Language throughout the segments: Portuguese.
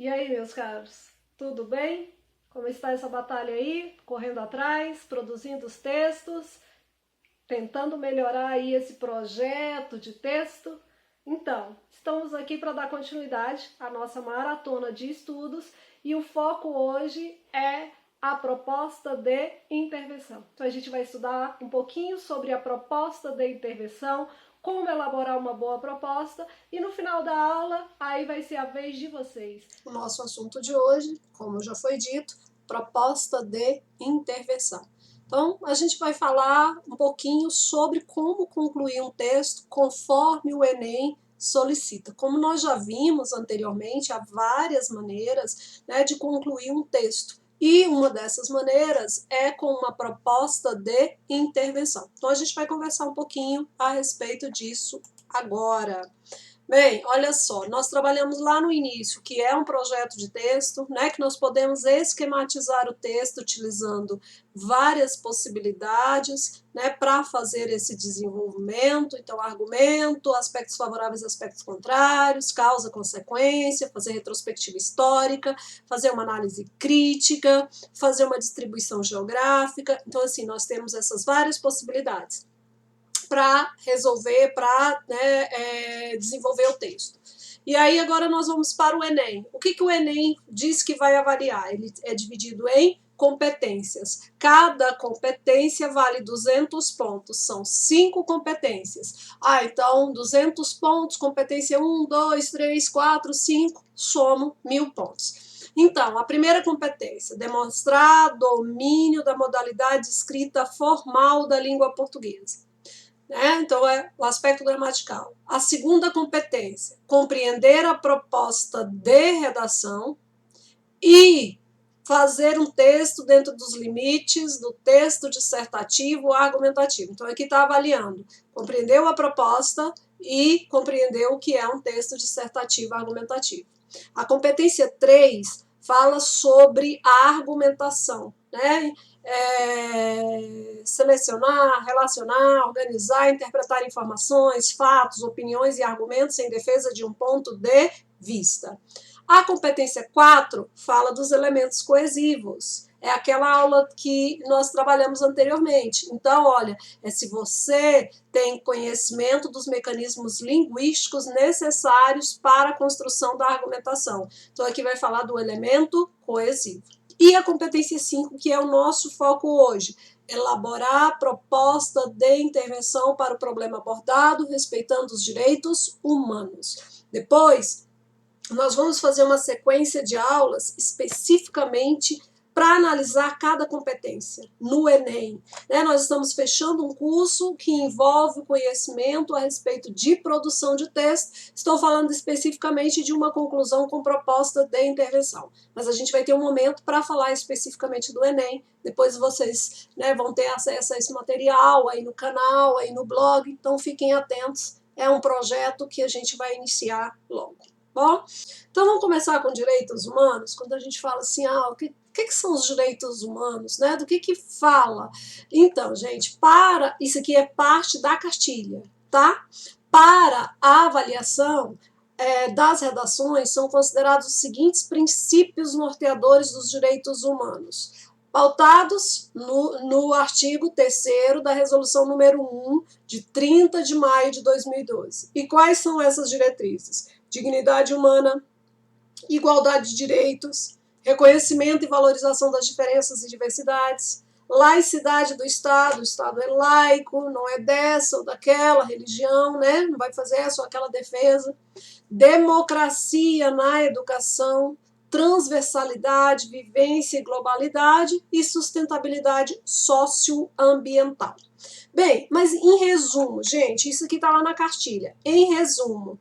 E aí, meus caros, tudo bem? Como está essa batalha aí? Correndo atrás, produzindo os textos, tentando melhorar aí esse projeto de texto? Então, estamos aqui para dar continuidade à nossa maratona de estudos e o foco hoje é a proposta de intervenção. Então a gente vai estudar um pouquinho sobre a proposta de intervenção, como elaborar uma boa proposta e no final da aula aí vai ser a vez de vocês. O nosso assunto de hoje, como já foi dito, proposta de intervenção. Então, a gente vai falar um pouquinho sobre como concluir um texto conforme o Enem solicita. Como nós já vimos anteriormente, há várias maneiras, né, de concluir um texto. E uma dessas maneiras é com uma proposta de intervenção. Então, a gente vai conversar um pouquinho a respeito disso agora. Bem, olha só, nós trabalhamos lá no início, que é um projeto de texto, né, que nós podemos esquematizar o texto utilizando várias possibilidades, né, para fazer esse desenvolvimento. Então, argumento, aspectos favoráveis, aspectos contrários, causa, consequência, fazer retrospectiva histórica, fazer uma análise crítica, fazer uma distribuição geográfica. Então, assim, nós temos essas várias possibilidades para resolver, para desenvolver o texto. E aí agora nós vamos para o Enem. O que o Enem diz que vai avaliar? Ele é dividido em competências. Cada competência vale 200 pontos, são 5 competências. Então 200 pontos, competência 1, 2, 3, 4, 5, somo 1000 pontos. Então, a primeira competência, demonstrar domínio da modalidade escrita formal da língua portuguesa. Então, é o aspecto gramatical. A segunda competência, compreender a proposta de redação e fazer um texto dentro dos limites do texto dissertativo argumentativo. Então, aqui está avaliando, compreendeu a proposta e compreendeu o que é um texto dissertativo argumentativo. A competência 3 fala sobre a argumentação, né? Selecionar, relacionar, organizar, interpretar informações, fatos, opiniões e argumentos em defesa de um ponto de vista. A competência 4 fala dos elementos coesivos. É aquela aula que nós trabalhamos anteriormente. Então, olha, se você tem conhecimento dos mecanismos linguísticos necessários para a construção da argumentação. Então, aqui vai falar do elemento coesivo. E a competência 5, que é o nosso foco hoje, elaborar a proposta de intervenção para o problema abordado, respeitando os direitos humanos. Depois, nós vamos fazer uma sequência de aulas especificamente para analisar cada competência no Enem. Nós estamos fechando um curso que envolve o conhecimento a respeito de produção de texto. Estou falando especificamente de uma conclusão com proposta de intervenção. Mas a gente vai ter um momento para falar especificamente do Enem. Depois vocês vão ter acesso a esse material aí no canal, aí no blog. Então fiquem atentos. É um projeto que a gente vai iniciar logo. Bom, então vamos começar com direitos humanos. Quando a gente fala assim, o que são os direitos humanos, né? Do que fala? Então, gente, isso aqui é parte da cartilha, tá? Para a avaliação das redações são considerados os seguintes princípios norteadores dos direitos humanos, pautados no artigo 3º da resolução número 1, de 30 de maio de 2012. E quais são essas diretrizes? Dignidade humana, igualdade de direitos, reconhecimento e valorização das diferenças e diversidades, laicidade do Estado, o Estado é laico, não é dessa ou daquela religião, né? Não vai fazer essa ou aquela defesa, democracia na educação, transversalidade, vivência e globalidade e sustentabilidade socioambiental. Bem, mas em resumo, gente, isso aqui está lá na cartilha, em resumo,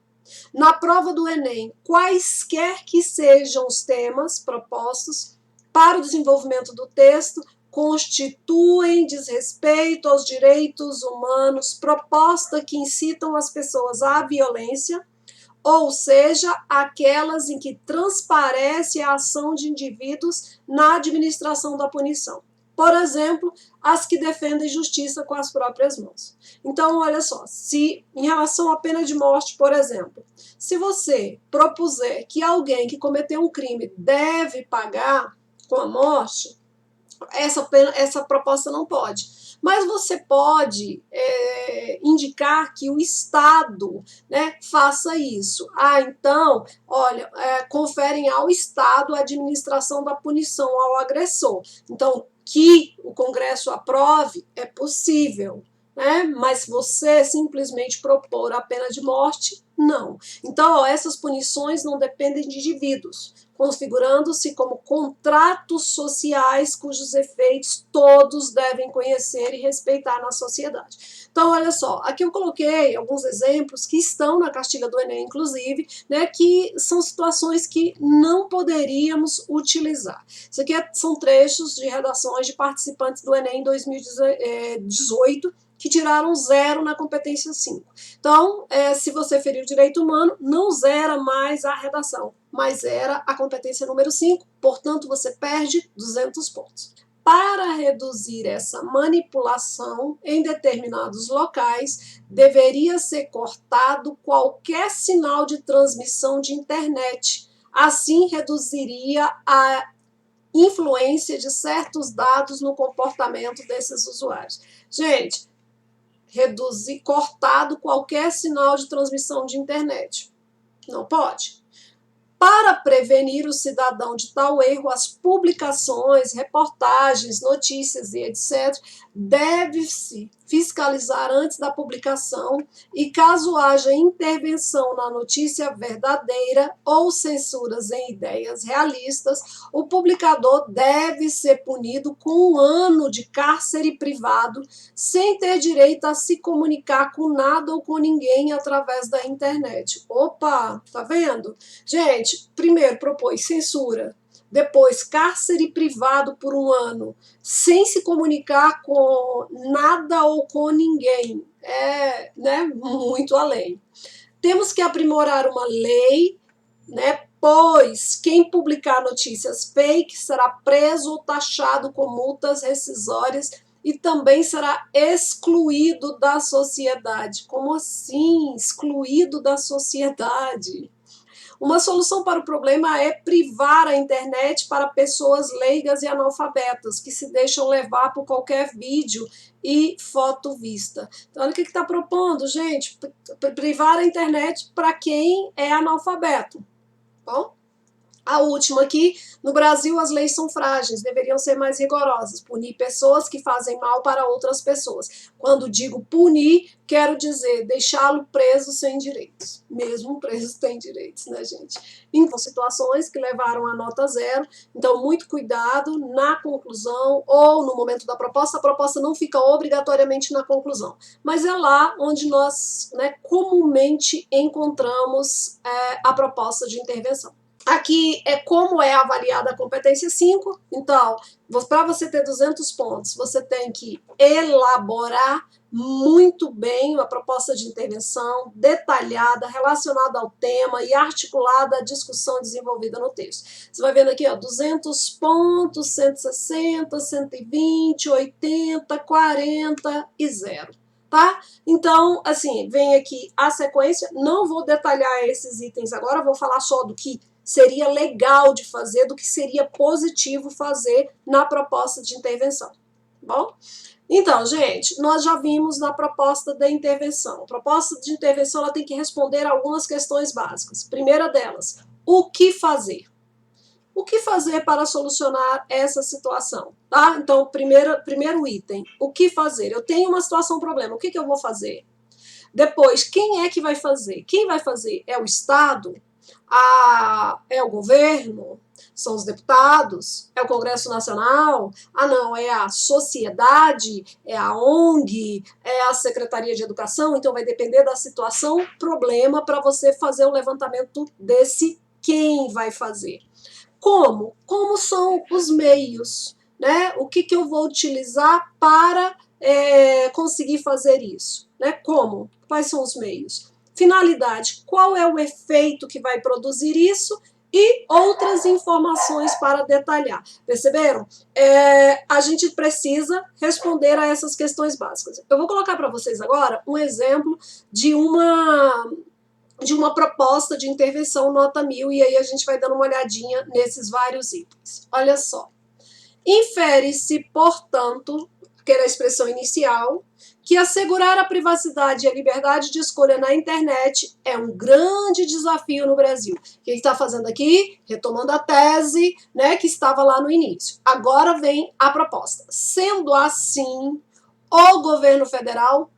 na prova do Enem, quaisquer que sejam os temas propostos para o desenvolvimento do texto, constituem desrespeito aos direitos humanos, proposta que incitam as pessoas à violência, ou seja, aquelas em que transparece a ação de indivíduos na administração da punição. Por exemplo, as que defendem justiça com as próprias mãos. Então, olha só, se em relação à pena de morte, por exemplo, se você propuser que alguém que cometeu um crime deve pagar com a morte, essa proposta não pode. Mas você pode indicar que o Estado, né, faça isso. Então, olha, conferem ao Estado a administração da punição ao agressor. Então, que o Congresso aprove é possível, né? Mas você simplesmente propor a pena de morte, não. Então, essas punições não dependem de indivíduos, configurando-se como contratos sociais cujos efeitos todos devem conhecer e respeitar na sociedade. Então, olha só, aqui eu coloquei alguns exemplos que estão na cartilha do Enem, inclusive, né, que são situações que não poderíamos utilizar. Isso aqui são trechos de redações de participantes do Enem 2018, que tiraram 0 na competência 5. Então, se você feriu o direito humano, não zera mais a redação, mas zera a competência número 5, portanto, você perde 200 pontos. Para reduzir essa manipulação em determinados locais, deveria ser cortado qualquer sinal de transmissão de internet. Assim, reduziria a influência de certos dados no comportamento desses usuários. Gente, cortado qualquer sinal de transmissão de internet. Não pode. Para prevenir o cidadão de tal erro, as publicações, reportagens, notícias e etc. deve-se fiscalizar antes da publicação e, caso haja intervenção na notícia verdadeira ou censuras em ideias realistas, o publicador deve ser punido com 1 ano de cárcere privado, sem ter direito a se comunicar com nada ou com ninguém através da internet. Opa, tá vendo? Gente, primeiro propôs censura, depois cárcere privado por 1 ano, sem se comunicar com nada ou com ninguém. Né, muito além. Temos que aprimorar uma lei, né, pois quem publicar notícias fake será preso ou taxado com multas rescisórias e também será excluído da sociedade. Como assim? Excluído da sociedade? Uma solução para o problema é privar a internet para pessoas leigas e analfabetas, que se deixam levar por qualquer vídeo e foto vista. Então, olha o que está propondo, gente. Privar a internet para quem é analfabeto. Bom? A última aqui, no Brasil as leis são frágeis, deveriam ser mais rigorosas, punir pessoas que fazem mal para outras pessoas. Quando digo punir, quero dizer deixá-lo preso sem direitos. Mesmo preso tem direitos, né, gente? Em situações que levaram a nota 0, então muito cuidado na conclusão ou no momento da proposta. A proposta não fica obrigatoriamente na conclusão, mas é lá onde nós, né, comumente encontramos a proposta de intervenção. Aqui é como é avaliada a competência 5. Então, para você ter 200 pontos, você tem que elaborar muito bem uma proposta de intervenção detalhada, relacionada ao tema e articulada à discussão desenvolvida no texto. Você vai vendo aqui, ó, 200 pontos, 160, 120, 80, 40 e 0. Tá? Então, assim, vem aqui a sequência. Não vou detalhar esses itens agora, vou falar só do que seria legal de fazer, do que seria positivo fazer na proposta de intervenção. Bom? Então, gente, nós já vimos na proposta de intervenção. A proposta de intervenção ela tem que responder a algumas questões básicas. Primeira delas, o que fazer? O que fazer para solucionar essa situação? Tá? Então, primeiro item, o que fazer? Eu tenho uma situação, um problema, o que eu vou fazer? Depois, quem é que vai fazer? Quem vai fazer? É o Estado? É o governo? São os deputados? É o Congresso Nacional? Não, é a sociedade? É a ONG? É a Secretaria de Educação? Então vai depender da situação, problema, para você fazer o levantamento desse quem vai fazer. Como? Como são os meios? Né? O que eu vou utilizar para conseguir fazer isso? Né? Como? Quais são os meios? Finalidade, qual é o efeito que vai produzir isso? e outras informações para detalhar. Perceberam? A gente precisa responder a essas questões básicas. Eu vou colocar para vocês agora um exemplo de uma proposta de intervenção nota 1000, e aí a gente vai dando uma olhadinha nesses vários itens. Olha só. Infere-se, portanto, que era a expressão inicial, que assegurar a privacidade e a liberdade de escolha na internet é um grande desafio no Brasil. O que ele está fazendo aqui? Retomando a tese, né, que estava lá no início. Agora vem a proposta. Sendo assim, o governo federal,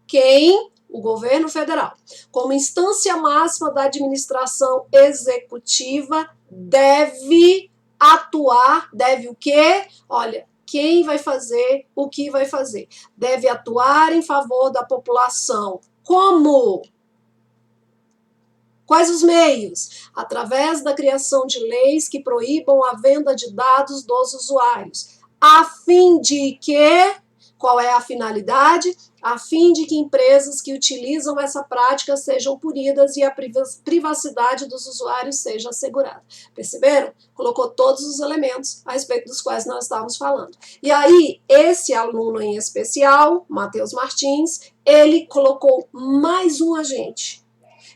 o governo federal, como instância máxima da administração executiva, deve atuar, deve o quê? Olha, quem vai fazer, o que vai fazer? Deve atuar em favor da população. Como? Quais os meios? Através da criação de leis que proíbam a venda de dados dos usuários, a fim de que, qual é a finalidade? A fim de que empresas que utilizam essa prática sejam punidas e a privacidade dos usuários seja assegurada. Perceberam? Colocou todos os elementos a respeito dos quais nós estávamos falando. E aí, esse aluno em especial, Matheus Martins, ele colocou mais um agente.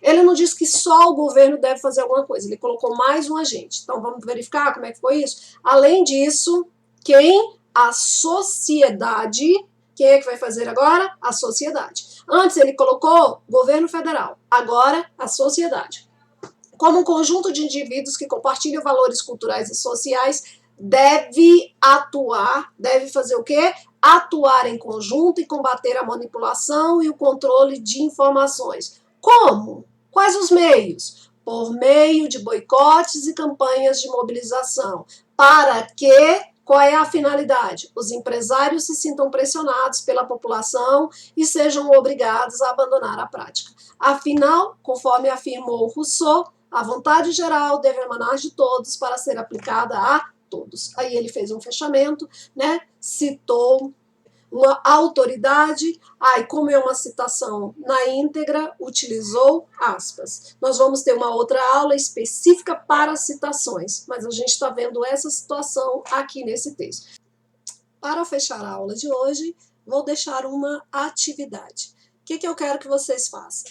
Ele não disse que só o governo deve fazer alguma coisa, ele colocou mais um agente. Então, vamos verificar como é que foi isso? Além disso, quem? A sociedade. Quem é que vai fazer agora? A sociedade. Antes ele colocou governo federal, agora a sociedade. Como um conjunto de indivíduos que compartilham valores culturais e sociais, deve atuar, deve fazer o quê? Atuar em conjunto e combater a manipulação e o controle de informações. Como? Quais os meios? Por meio de boicotes e campanhas de mobilização. Para que... Qual é a finalidade? Os empresários se sintam pressionados pela população e sejam obrigados a abandonar a prática. Afinal, conforme afirmou Rousseau, a vontade geral deve emanar de todos para ser aplicada a todos. Aí ele fez um fechamento, né? Citou uma autoridade, como é uma citação na íntegra, utilizou aspas. Nós vamos ter uma outra aula específica para citações, mas a gente está vendo essa situação aqui nesse texto. Para fechar a aula de hoje, vou deixar uma atividade. O que eu quero que vocês façam?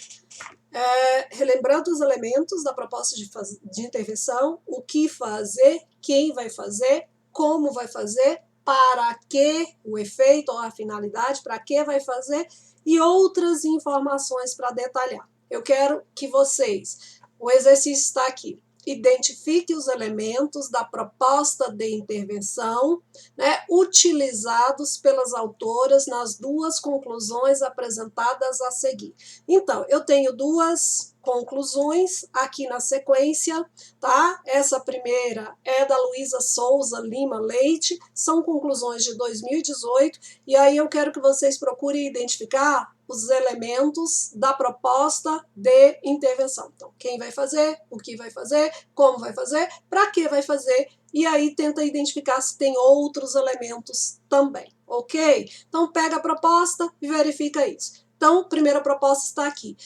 Relembrando os elementos da proposta de intervenção, o que fazer, quem vai fazer, como vai fazer, para que o efeito ou a finalidade, para que vai fazer, e outras informações para detalhar. Eu quero que vocês, o exercício está aqui, identifique os elementos da proposta de intervenção, né, utilizados pelas autoras nas duas conclusões apresentadas a seguir. Então, eu tenho duas conclusões aqui na sequência, tá? Essa primeira é da Luísa Souza Lima Leite, são conclusões de 2018, e aí eu quero que vocês procurem identificar os elementos da proposta de intervenção. Então, quem vai fazer, o que vai fazer, como vai fazer, para que vai fazer, e aí tenta identificar se tem outros elementos também, ok? Então, pega a proposta e verifica isso. Então, primeira proposta está aqui.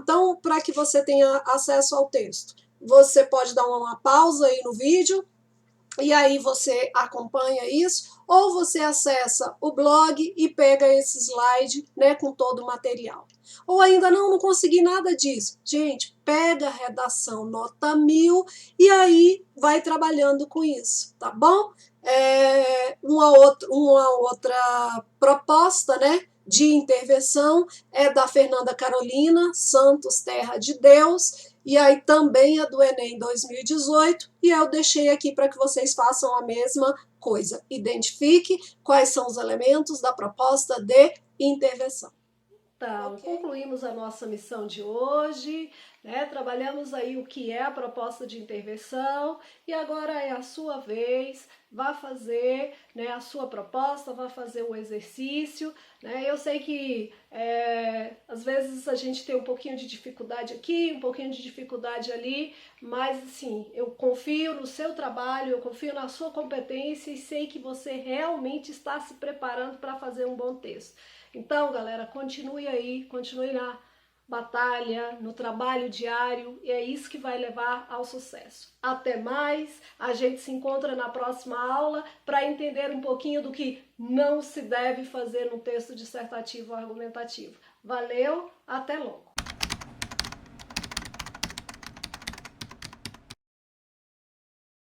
Então, para que você tenha acesso ao texto, você pode dar uma pausa aí no vídeo, e aí você acompanha isso, ou você acessa o blog e pega esse slide, né, com todo o material. Ou ainda não consegui nada disso. Gente, pega a redação nota 1000 e aí vai trabalhando com isso, tá bom? Uma outra proposta, né, de intervenção é da Fernanda Carolina Santos Terra de Deus, e aí também é do Enem 2018, e eu deixei aqui para que vocês façam a mesma coisa. Identifique quais são os elementos da proposta de intervenção. Então, concluímos a nossa missão de hoje, né? Trabalhamos aí o que é a proposta de intervenção e agora é a sua vez, vá fazer, né, a sua proposta, vá fazer o exercício, né? Eu sei que às vezes a gente tem um pouquinho de dificuldade aqui, um pouquinho de dificuldade ali, mas assim, eu confio no seu trabalho, eu confio na sua competência e sei que você realmente está se preparando para fazer um bom texto. Então, galera, continue aí, continue batalha, no trabalho diário, e é isso que vai levar ao sucesso. Até mais, a gente se encontra na próxima aula para entender um pouquinho do que não se deve fazer no texto dissertativo argumentativo. Valeu, até logo!